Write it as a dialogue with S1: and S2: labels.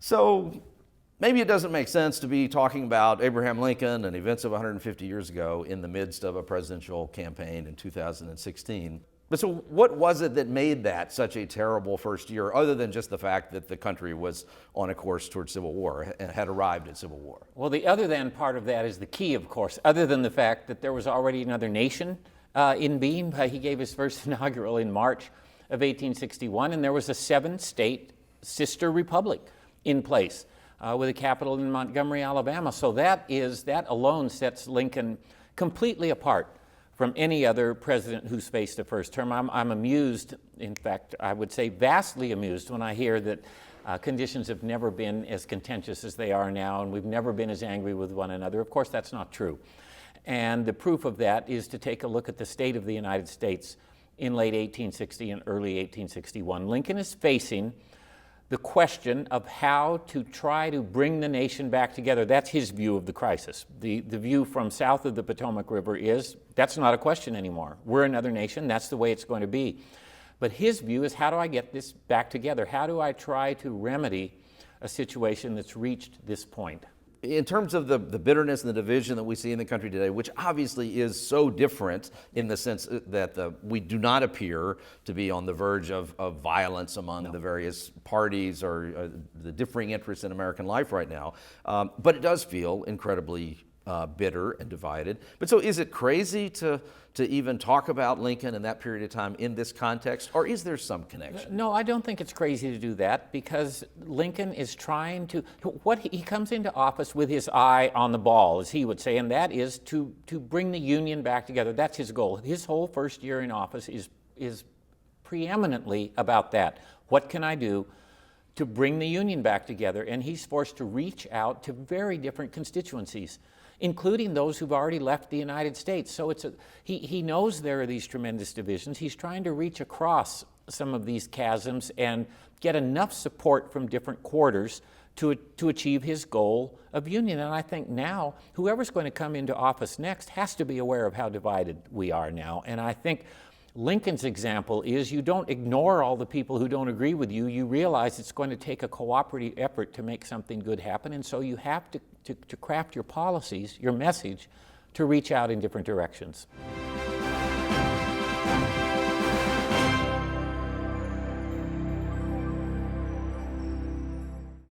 S1: So maybe it doesn't make sense to be talking about Abraham Lincoln and events of 150 years ago in the midst of a presidential campaign in 2016. But so what was it that made that such a terrible first year, other than just the fact that the country was on a course towards civil war and had arrived at civil war?
S2: Well, the other than part of that is the key, of course, other than the fact that there was already another nation in being. He gave his first inaugural in March of 1861, and there was a 7-state sister republic in place with a capital in Montgomery, Alabama. So that alone sets Lincoln completely apart from any other president who's faced a first term. I'm amused, in fact, I would say vastly amused, when I hear that conditions have never been as contentious as they are now, and we've never been as angry with one another. Of course, that's not true. And the proof of that is to take a look at the state of the United States in late 1860 and early 1861. Lincoln is facing the question of how to try to bring the nation back together. That's his view of the crisis. The view from south of the Potomac River is, that's not a question anymore. We're another nation, that's the way it's going to be. But his view is, how do I get this back together? How do I try to remedy a situation that's reached this point?
S1: In terms of the bitterness and the division that we see in the country today, which obviously is so different in the sense that we do not appear to be on the verge of violence among the various parties or the differing interests in American life right now, but it does feel incredibly bitter and divided. But so is it crazy to even talk about Lincoln in that period of time in this context, or is there some connection?
S2: No, I don't think it's crazy to do that, because Lincoln is trying to, he comes into office with his eye on the ball, as he would say, and that is to bring the Union back together. That's his goal. His whole first year in office is preeminently about that. What can I do to bring the Union back together? And he's forced to reach out to very different constituencies, including those who've already left the United States. So he knows there are these tremendous divisions. He's trying to reach across some of these chasms and get enough support from different quarters to achieve his goal of union. And I think now, whoever's going to come into office next has to be aware of how divided we are now. And I think Lincoln's example is, you don't ignore all the people who don't agree with you. You realize it's going to take a cooperative effort to make something good happen, and so you have to craft your policies, your message, to reach out in different directions.